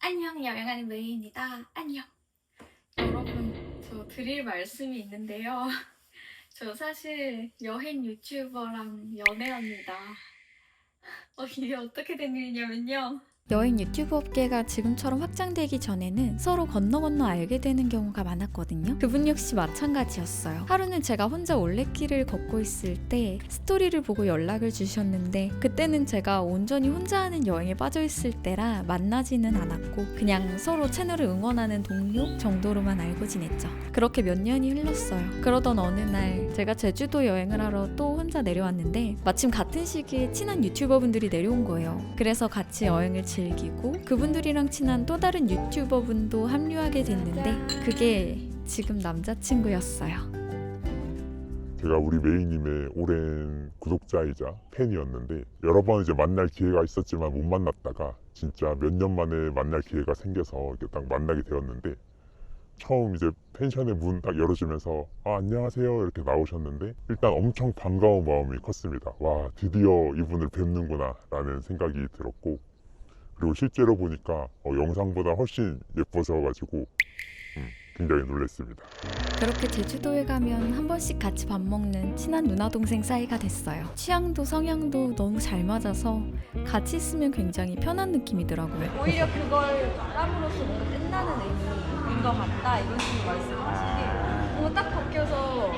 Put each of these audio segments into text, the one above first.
안녕, 여행하는 메이입니다. 안녕. 여러분, 저 드릴 말씀이 있는데요. 저 사실 여행 유튜버랑 연애합니다. 이게 어떻게 된 일이냐면요. 여행 유튜브 업계가 지금처럼 확장되기 전에는 서로 건너 알게 되는 경우가 많았거든요. 그분 역시 마찬가지였어요. 하루는 제가 혼자 올레길을 걷고 있을 때 스토리를 보고 연락을 주셨는데 그때는 제가 온전히 혼자 하는 여행에 빠져 있을 때라 만나지는 않았고 그냥 서로 채널을 응원하는 동료 정도로만 알고 지냈죠. 그렇게 몇 년이 흘렀어요. 그러던 어느 날 제가 제주도 여행을 하러 또 혼자 내려왔는데 마침 같은 시기에 친한 유튜버분들이 내려온 거예요. 그래서 같이 여행을 즐기고 그분들이랑 친한 또 다른 유튜버분도 합류하게 됐는데 그게 지금 남자친구였어요. 제가 우리 메이님의 오랜 구독자이자 팬이었는데 여러 번 이제 만날 기회가 있었지만 못 만났다가 진짜 몇 년 만에 만날 기회가 생겨서 이렇게 딱 만나게 되었는데 처음 이제 펜션의 문 딱 열어주면서 안녕하세요 이렇게 나오셨는데 일단 엄청 반가운 마음이 컸습니다. 와, 드디어 이분을 뵙는구나 라는 생각이 들었고 그리고 실제로 보니까 영상보다 훨씬 예뻐져가지고 굉장히 놀랐습니다. 그렇게 제주도에 가면 한 번씩 같이 밥 먹는 친한 누나 동생 사이가 됐어요. 취향도 성향도 너무 잘 맞아서 같이 있으면 굉장히 편한 느낌이더라고요. 오히려 그걸 말함으로써 뭔가 끝나는 의미인 것 같다 이런 식으로 말씀하시기 뭔가 딱 바뀌어서.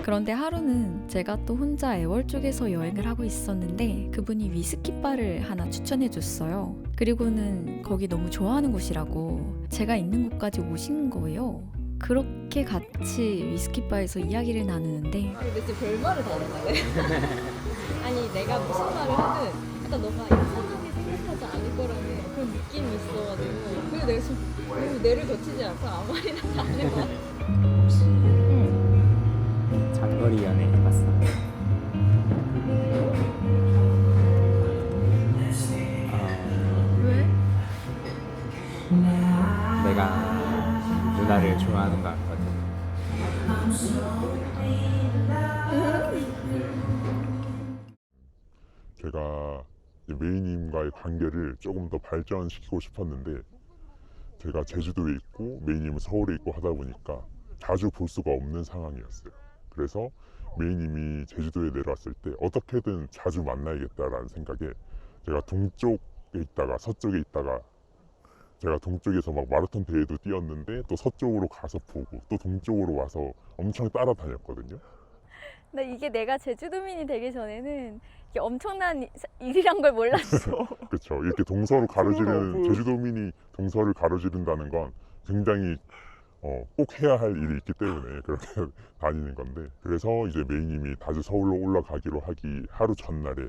그런데 하루는 제가 또 혼자 애월 쪽에서 여행을 하고 있었는데 그분이 위스키바를 하나 추천해줬어요. 그리고는 거기 너무 좋아하는 곳이라고 제가 있는 곳까지 오신 거예요. 그렇게 같이 위스키바에서 이야기를 나누는데 근데 지금 별말을 다 했나요? 아니 내가 무슨 말을 하든 약간 너가 이상하게 생각하지 않을 거라는 그런 느낌이 있어가지고 그리고 내가 지금 너무 뇌를 거치지 않고 아무 말이나 다 하는 거 같아. 혹시 장거리 연애 해봤어? 왜? 내가 누나를 좋아하는 것 같거든. 제가 메이님과의 관계를 조금 더 발전시키고 싶었는데 제가 제주도에 있고 메이님은 서울에 있고 하다 보니까 자주 볼 수가 없는 상황이었어요. 그래서 메이님이 제주도에 내려왔을 때 어떻게든 자주 만나야겠다라는 생각에 제가 동쪽에 있다가 서쪽에 있다가 제가 동쪽에서 막 마라톤 대회도 뛰었는데 또 서쪽으로 가서 보고 또 동쪽으로 와서 엄청 따라다녔거든요. 근데 이게 내가 제주도민이 되기 전에는 이게 엄청난 일이란 걸 몰랐어. 그렇죠. 이렇게 동서로 가로지르는 제주도민이 동서를 가로지른다는 건 굉장히 꼭 해야 할 일이 있기 때문에 그렇게 다니는 건데 그래서 이제 메이님이 다시 서울로 올라가기로 하기 하루 전날에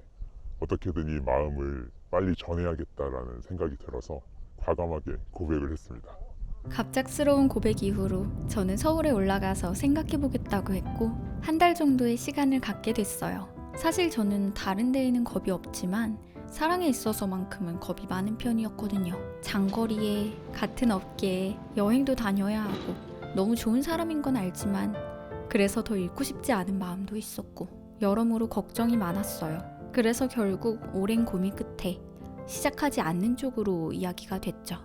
어떻게든 이 마음을 빨리 전해야겠다라는 생각이 들어서 과감하게 고백을 했습니다. 갑작스러운 고백 이후로 저는 서울에 올라가서 생각해보겠다고 했고 한 달 정도의 시간을 갖게 됐어요. 사실 저는 다른 데에는 겁이 없지만 사랑에 있어서만큼은 겁이 많은 편이었거든요. 장거리에 같은 업계에 여행도 다녀야 하고 너무 좋은 사람인 건 알지만 그래서 더 잃고 싶지 않은 마음도 있었고 여러모로 걱정이 많았어요. 그래서 결국 오랜 고민 끝에 시작하지 않는 쪽으로 이야기가 됐죠.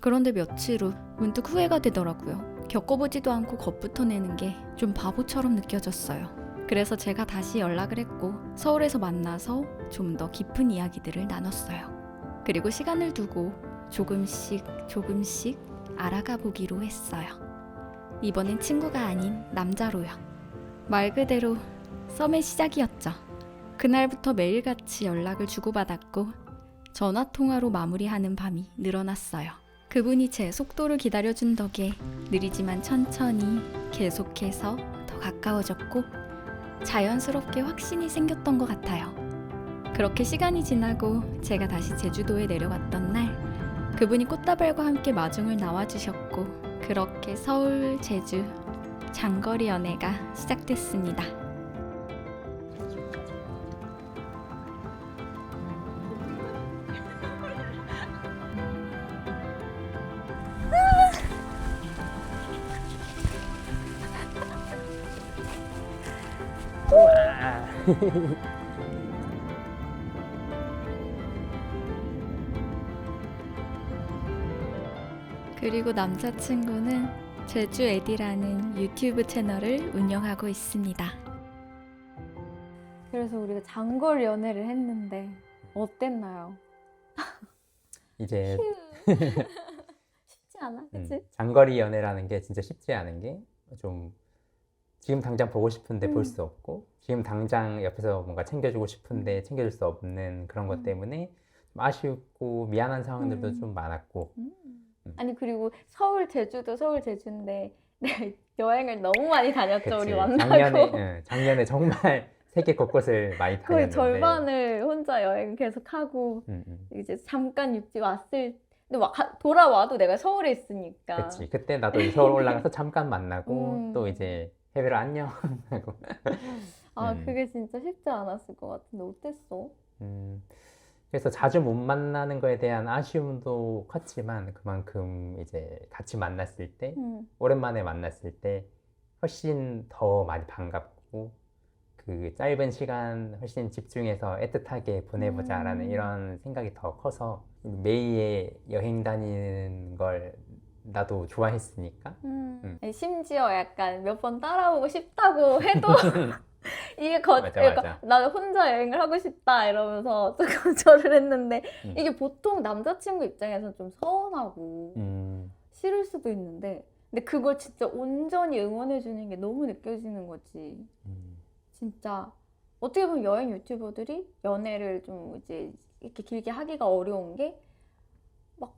그런데 며칠 후 문득 후회가 되더라고요. 겪어보지도 않고 겁부터 내는 게 좀 바보처럼 느껴졌어요. 그래서 제가 다시 연락을 했고 서울에서 만나서 좀 더 깊은 이야기들을 나눴어요. 그리고 시간을 두고 조금씩 알아가 보기로 했어요. 이번엔 친구가 아닌 남자로요. 말 그대로 썸의 시작이었죠. 그날부터 매일같이 연락을 주고받았고 전화통화로 마무리하는 밤이 늘어났어요. 그분이 제 속도를 기다려준 덕에 느리지만 천천히 계속해서 더 가까워졌고 자연스럽게 확신이 생겼던 것 같아요. 그렇게 시간이 지나고 제가 다시 제주도에 내려왔던 날 그분이 꽃다발과 함께 마중을 나와주셨고 그렇게 서울, 제주 장거리 연애가 시작됐습니다. 그리고 남자친구는 제주 에디라는 유튜브 채널을 운영하고 있습니다. 그래서 우리가 장거리 연애를 했는데 어땠나요? 이제 쉽지 않아, 그치? 장거리 연애라는 게 진짜 쉽지 않은 게 좀 지금 당장 보고 싶은데 볼 수 없고 지금 당장 옆에서 뭔가 챙겨주고 싶은데 챙겨줄 수 없는 그런 것 때문에 좀 아쉽고 미안한 상황들도 좀 많았고 아니 그리고 서울 제주도 서울 제주인데 내가 여행을 너무 많이 다녔죠. 우리 그치. 만나고 작년에 정말 세계 곳곳을 많이 거의 다녔는데 절반을 혼자 여행 계속 하고 음, 음. 이제 잠깐 육지 왔을 근데 돌아와도 내가 서울에 있으니까 그치. 그때 나도 이제 서울 올라가서 잠깐 만나고 음. 또 이제 해외로 안녕 하고 그게 진짜 쉽지 않았을 것 같은데 어땠어? 그래서 자주 못 만나는 거에 대한 아쉬움도 컸지만 그만큼 이제 같이 만났을 때 오랜만에 만났을 때 훨씬 더 많이 반갑고 그 짧은 시간 훨씬 집중해서 애틋하게 보내보자라는 이런 생각이 더 커서 메이의 여행 다니는 걸 나도 좋아했으니까 심지어 약간 몇 번 따라오고 싶다고 해도 이게 맞아, 그러니까 맞아. 나는 혼자 여행을 하고 싶다 이러면서 좀 거절을 했는데 이게 보통 남자친구 입장에서는 좀 서운하고 싫을 수도 있는데 근데 그걸 진짜 온전히 응원해 주는 게 너무 느껴지는 거지. 진짜 어떻게 보면 여행 유튜버들이 연애를 좀 이제 이렇게 길게 하기가 어려운 게 막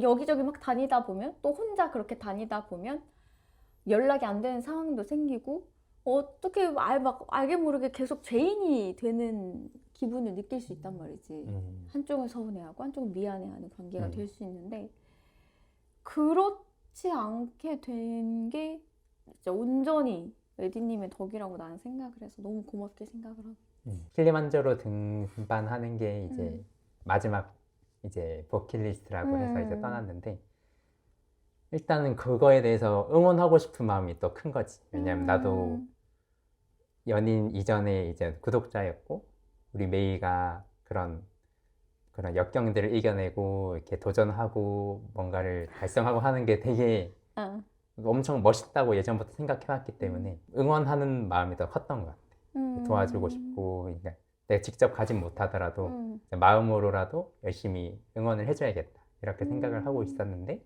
여기저기 막 다니다 보면 또 혼자 그렇게 다니다 보면 연락이 안 되는 상황도 생기고 어떻게 막 알게 모르게 계속 죄인이 되는 기분을 느낄 수 있단 말이지. 한쪽은 서운해하고 한쪽은 미안해하는 관계가 될 수 있는데 그렇지 않게 된 게 진짜 온전히 에디님의 덕이라고 나는 생각을 해서 너무 고맙게 생각을 하고. 킬리만자로 등반하는 게 이제 마지막 이제 버킷리스트라고 해서 이제 떠났는데 일단은 그거에 대해서 응원하고 싶은 마음이 또 큰 거지. 왜냐면 나도 연인 이전에 이제 구독자였고 우리 메이가 그런 역경들을 이겨내고 이렇게 도전하고 뭔가를 달성하고 하는 게 되게 엄청 멋있다고 예전부터 생각해왔기 때문에 응원하는 마음이 더 컸던 것 같아. 도와주고 싶고 그러니까 내가 직접 가진 못하더라도 마음으로라도 열심히 응원을 해줘야겠다 이렇게 생각을 하고 있었는데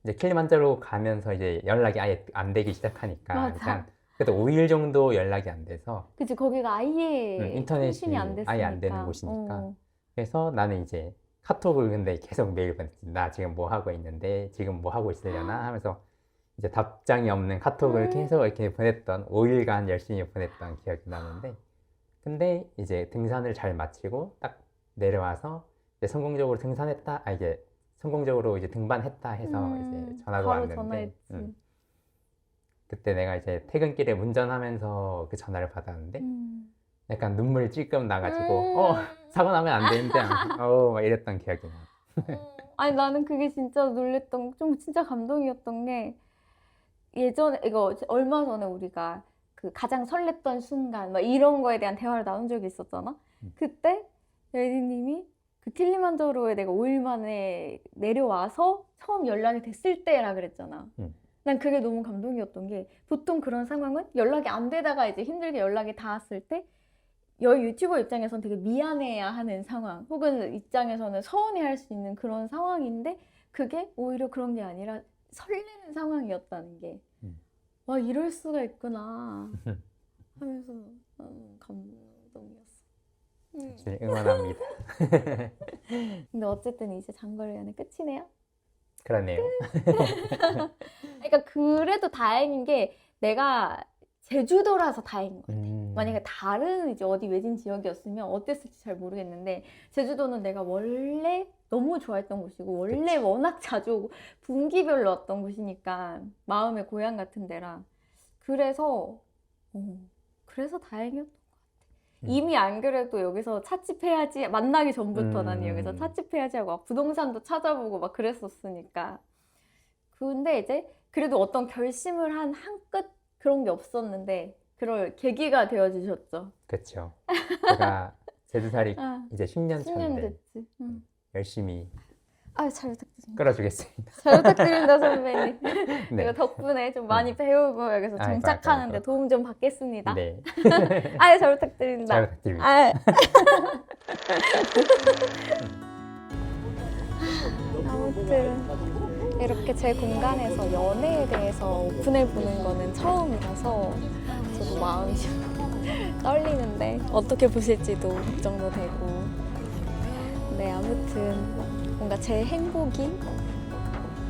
이제 킬리만자로 가면서 이제 연락이 아예 안 되기 시작하니까 맞아. 일단 그래도 5일 정도 연락이 안 돼서 그치 거기가 아예 인터넷이 통신이 안 됐으니까. 아예 안 되는 곳이니까 그래서 나는 이제 카톡을 근데 계속 매일 보냈지. 나 지금 뭐 하고 있는데 지금 뭐 하고 있으려나 하면서 이제 답장이 없는 카톡을 계속 이렇게 보냈던 5일간 열심히 보냈던 기억이 나는데 근데 이제 등산을 잘 마치고 딱 내려와서 이제 성공적으로 등산했다 이제 성공적으로 이제 등반했다 해서 이제 전화가 바로 왔는데 전화했지. 그때 내가 이제 퇴근길에 운전하면서 그 전화를 받았는데 약간 눈물이 찔끔 나가지고 사고 나면 안 되는데 막 이랬던 기억이 나. 아니 나는 그게 진짜 놀랬던 좀 진짜 감동이었던 게 예전에 이거 얼마 전에 우리가 그 가장 설렜던 순간 막 이런 거에 대한 대화를 나눈 적이 있었잖아. 그때 예디님이 그 킬리만자로에 내가 5일 만에 내려와서 처음 연락이 됐을 때라 그랬잖아. 난 그게 너무 감동이었던 게 보통 그런 상황은 연락이 안 되다가 이제 힘들게 연락이 닿았을 때 유튜버 입장에서는 되게 미안해야 하는 상황 혹은 입장에서는 서운해할 수 있는 그런 상황인데 그게 오히려 그런 게 아니라 설레는 상황이었다는 게 와 이럴 수가 있구나 하면서 감동이었어. 네, 응원합니다. 근데 어쨌든 이제 장거리 연애 끝이네요. 그러네요. 그러니까 그래도 다행인 게 내가 제주도라서 다행인 것 같아. 만약에 다른 이제 어디 외진 지역이었으면 어땠을지 잘 모르겠는데 제주도는 내가 원래 너무 좋아했던 곳이고 원래 그치. 워낙 자주 오고 분기별로 왔던 곳이니까 마음의 고향 같은 데라 그래서 다행이었던 것 같아. 이미 안 그래도 여기서 찻집해야지 만나기 전부터 나는 여기서 찻집해야지 하고 막 부동산도 찾아보고 막 그랬었으니까 근데 이제 그래도 어떤 결심을 한 끝 그런 게 없었는데 그럴 계기가 되어주셨죠. 그렇죠. 제가 제주살이 이제 10년 10년 차인데 됐지. 열심히 아, 잘 부탁드립니다. 끌어주겠습니다. 잘 부탁드립니다, 선배님. 네. 제가 덕분에 좀 많이 배우고 여기서 아, 정착하는데 맞아요. 도움 좀 받겠습니다. 네. 아, 잘 부탁드립니다. 잘 부탁드립니다. 아. 아무튼 이렇게 제 공간에서 연애에 대해서 오픈해 보는 거는 처음이라서 저도 마음이 좀 떨리는데 어떻게 보실지도 걱정도 되고. 네, 아무튼 뭔가 제 행복이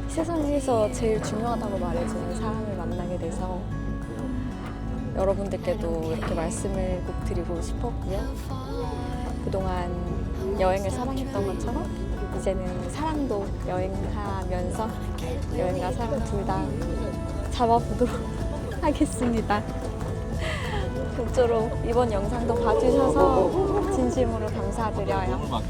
세상에서 제일 중요하다고 말해주는 사람을 만나게 돼서 여러분들께도 이렇게 말씀을 꼭 드리고 싶었고요. 그동안 여행을 사랑했던 것처럼 이제는 사랑도 여행하면서 여행과 사랑 둘 다 잡아보도록 하겠습니다. 모쪼록 이번 영상도 봐주셔서 진심으로 감사드려요.